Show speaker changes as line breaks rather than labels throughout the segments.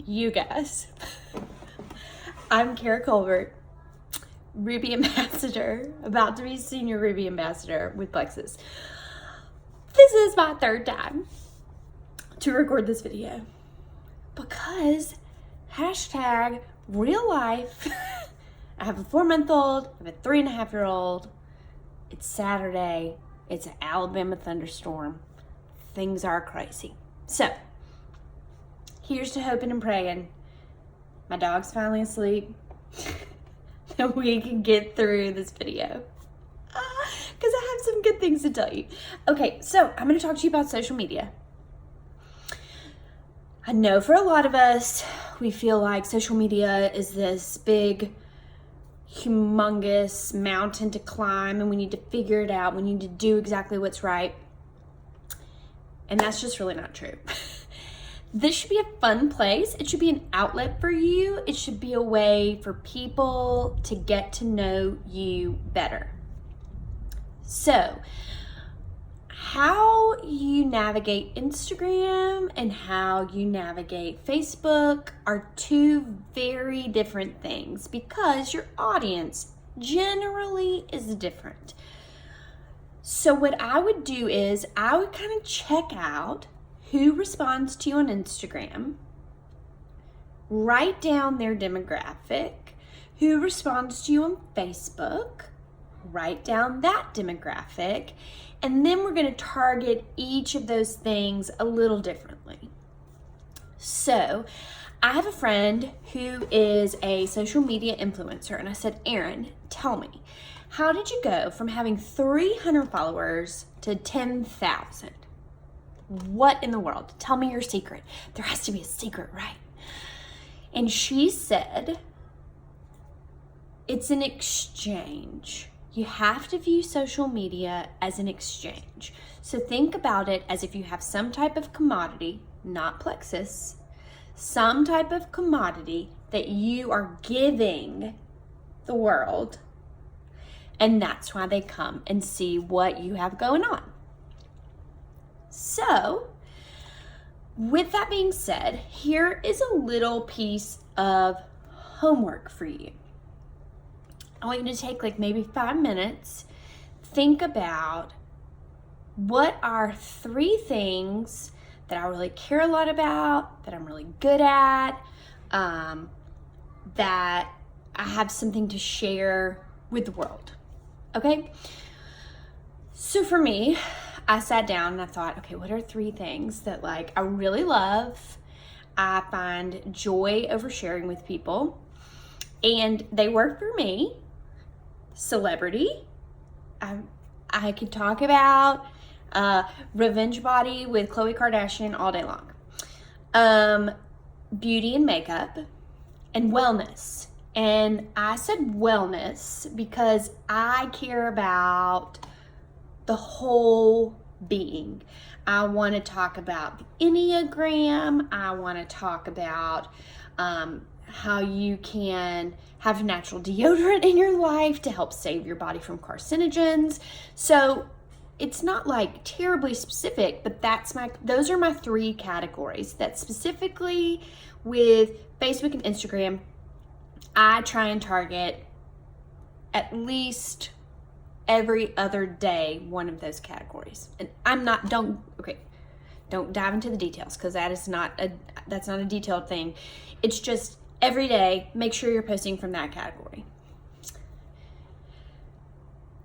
you guys. I'm Kara Colbert, Ruby Ambassador, about to be Senior Ruby Ambassador with Plexus. This is my third time to record this video because hashtag real life. I have a 4-month-old, I have a 3.5-year-old. It's Saturday, it's an Alabama thunderstorm. Things are crazy. So, here's to hoping and praying my dog's finally asleep that we can get through this video. Because I have some good things to tell you. Okay, so I'm going to talk to you about social media. I know for a lot of us, we feel like social media is this big, humongous mountain to climb, and we need to figure it out. We need to do exactly what's right. And that's just really not true. This should be a fun place. It should be an outlet for you. It should be a way for people to get to know you better. So, how you navigate Instagram and how you navigate Facebook are two very different things because your audience generally is different. So what I would do is I would kind of check out who responds to you on Instagram, write down their demographic, who responds to you on Facebook, write down that demographic, and then we're going to target each of those things a little differently. So I have a friend who is a social media influencer, and I said, Erin, tell me, how did you go from having 300 followers to 10,000? What in the world? Tell me your secret. There has to be a secret, right? And she said, it's an exchange. You have to view social media as an exchange. So think about it as if you have some type of commodity, not Plexus, some type of commodity that you are giving the world. And that's why they come and see what you have going on. So, with that being said, here is a little piece of homework for you. I want you to take like maybe 5 minutes, think about what are 3 things that I really care a lot about, that I'm really good at, that I have something to share with the world. Okay? So for me, I sat down and I thought, okay, what are 3 things that like I really love, I find joy over sharing with people, and they work for me. Celebrity, I could talk about Revenge Body with Khloe Kardashian all day long. Beauty and makeup, and wellness. And I said wellness because I care about the whole being. I want to talk about the Enneagram. I want to talk about how you can have natural deodorant in your life to help save your body from carcinogens. So it's not like terribly specific, but those are my 3 categories that specifically with Facebook and Instagram, I try and target at least every other day one of those categories. And don't dive into the details because that's not a detailed thing. It's just every day, make sure you're posting from that category.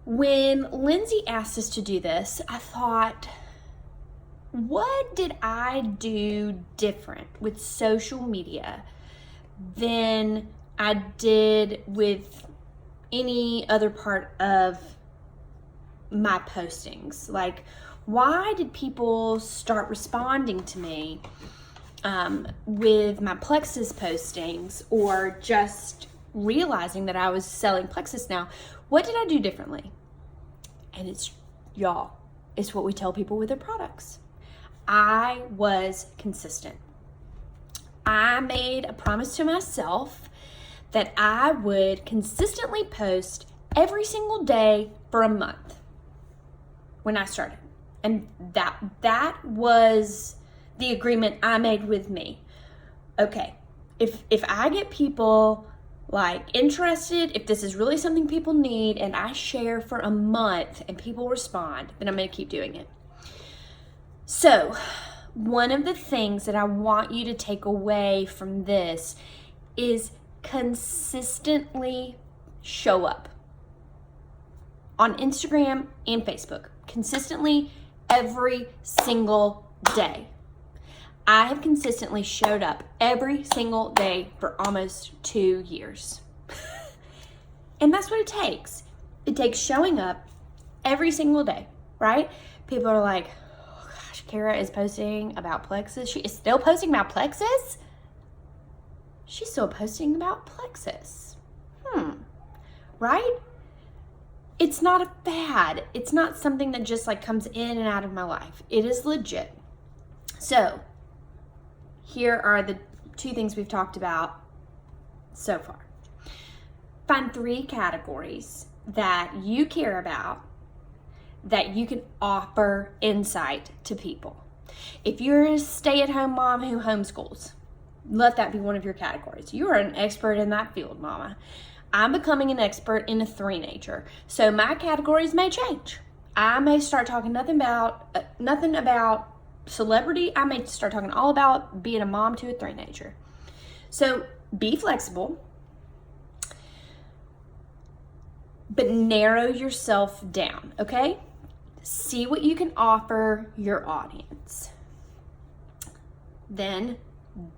When Lindsay asked us to do this, I thought, what did I do different with social media than I did with any other part of my postings? Like, why did people start responding to me with my Plexus postings, or just realizing that I was selling Plexus now? What did I do differently? And it's what we tell people with their products. I was consistent. I made a promise to myself that I would consistently post every single day for a month when I started. And that was the agreement I made with me. Okay, if I get people like interested, if this is really something people need, and I share for a month and people respond, then I'm going to keep doing it. So one of the things that I want you to take away from this is consistently show up on Instagram and Facebook, consistently every single day. I have consistently showed up every single day for almost 2 years. And that's what it takes. It takes showing up every single day, right? People are like, oh gosh, Kara is posting about Plexus. She is still posting about Plexus? She's still posting about Plexus. Right? It's not a fad. It's not something that just like comes in and out of my life. It is legit. So here are the 2 things we've talked about so far. Find 3 categories that you care about that you can offer insight to people. If you're a stay-at-home mom who homeschools, let that be one of your categories. You are an expert in that field, mama. I'm becoming an expert in a 3 nature. So my categories may change. I may start talking nothing about celebrity. I may start talking all about being a mom to a 3 nature. So be flexible, but narrow yourself down, okay? See what you can offer your audience. Then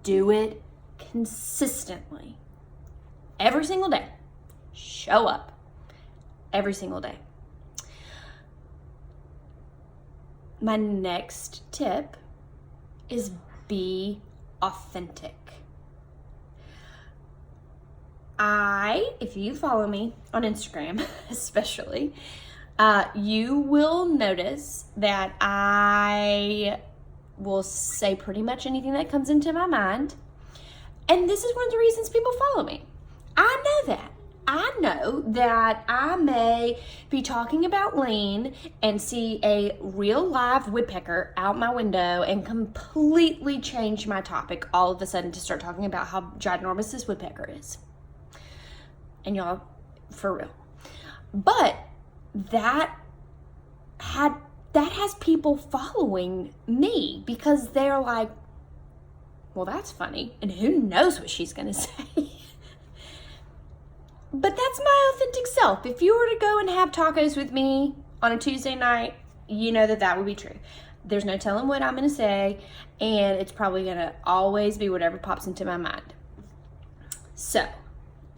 do it consistently. Every single day. Show up every single day. My next tip is be authentic. If you follow me on Instagram, especially, you will notice that I will say pretty much anything that comes into my mind. And this is one of the reasons people follow me. I know that. I know that I may be talking about lean and see a real live woodpecker out my window and completely change my topic all of a sudden to start talking about how ginormous this woodpecker is. And y'all, for real. But that has people following me because they're like, well, that's funny. And who knows what she's going to say? But that's my authentic self. If you were to go and have tacos with me on a Tuesday night, you know that would be true. There's no telling what I'm going to say, and it's probably going to always be whatever pops into my mind. So,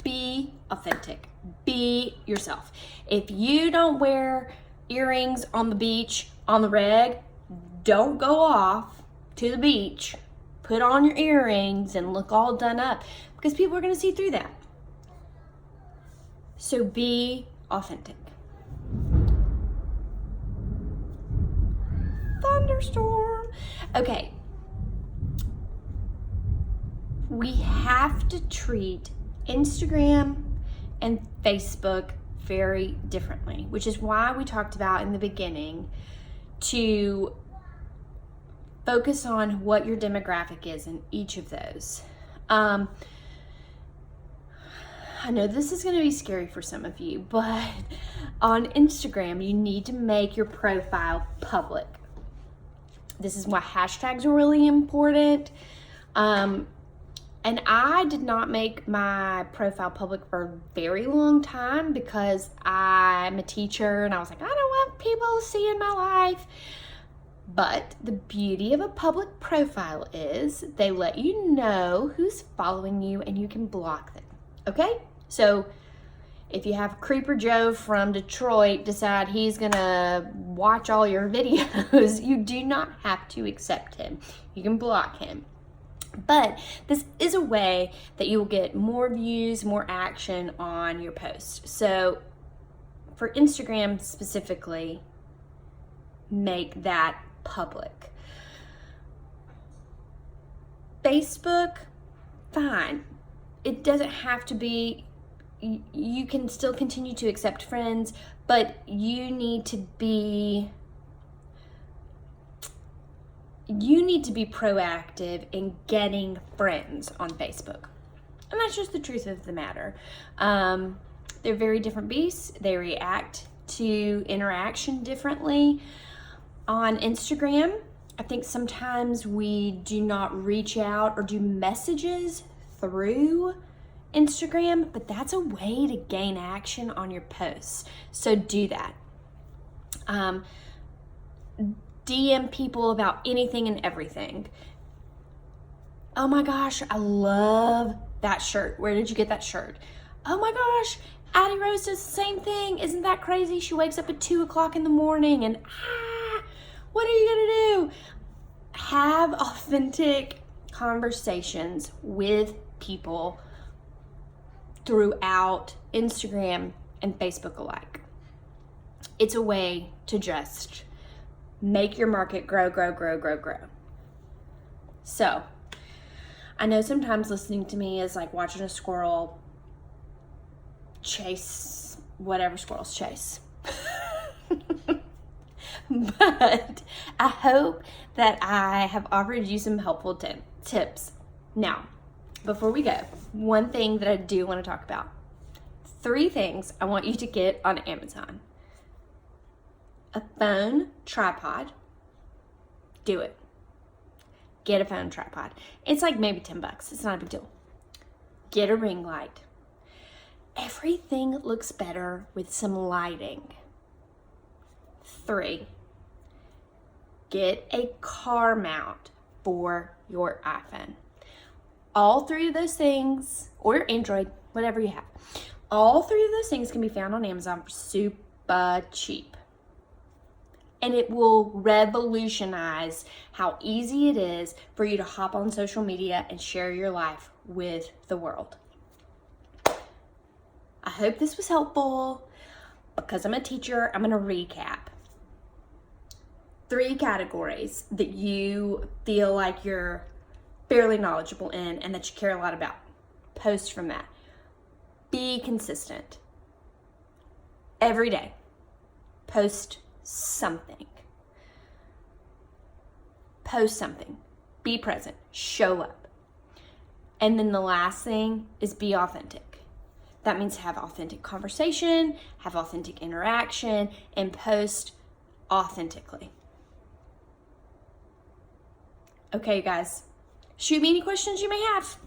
be authentic. Be yourself. If you don't wear earrings on the beach on the reg, don't go off to the beach, put on your earrings, and look all done up because people are going to see through that. So be authentic. Thunderstorm. Okay. We have to treat Instagram and Facebook very differently, which is why we talked about in the beginning to focus on what your demographic is in each of those. I know this is going to be scary for some of you, but on Instagram, you need to make your profile public. This is why hashtags are really important. And I did not make my profile public for a very long time because I'm a teacher and I was like, I don't want people seeing my life. But the beauty of a public profile is they let you know who's following you and you can block them. Okay? So if you have Creeper Joe from Detroit decide he's gonna watch all your videos, you do not have to accept him. You can block him. But this is a way that you will get more views, more action on your post. So for Instagram specifically, make that public. Facebook, fine. It doesn't have to be, you can still continue to accept friends, but you need to be, you need to be proactive in getting friends on Facebook. And that's just the truth of the matter. They're very different beasts. They react to interaction differently. On Instagram, I think sometimes we do not reach out or do messages through Instagram, but that's a way to gain action on your posts. So do that. DM people about anything and everything. Oh my gosh, I love that shirt. Where did you get that shirt? Oh my gosh, Addie Rose does the same thing. Isn't that crazy? She wakes up at 2 o'clock in the morning and what are you gonna do? Have authentic conversations with people throughout Instagram and Facebook alike. It's a way to just make your market grow. So, I know sometimes listening to me is like watching a squirrel chase whatever squirrels chase. But I hope that I have offered you some helpful tips. Now, before we go, one thing that I do want to talk about. 3 things I want you to get on Amazon. A phone tripod. Do it. Get a phone tripod. It's like maybe $10. It's not a big deal. Get a ring light. Everything looks better with some lighting. 3, get a car mount for your iPhone. All 3 of those things, or your Android, whatever you have, all 3 of those things can be found on Amazon for super cheap. And it will revolutionize how easy it is for you to hop on social media and share your life with the world. I hope this was helpful. Because I'm a teacher, I'm going to recap. 3 categories that you feel like you're fairly knowledgeable in and that you care a lot about. Post from that. Be consistent. Every day. Post something. Post something. Be present. Show up. And then the last thing is be authentic. That means have authentic conversation, have authentic interaction, and post authentically. Okay, you guys, shoot me any questions you may have.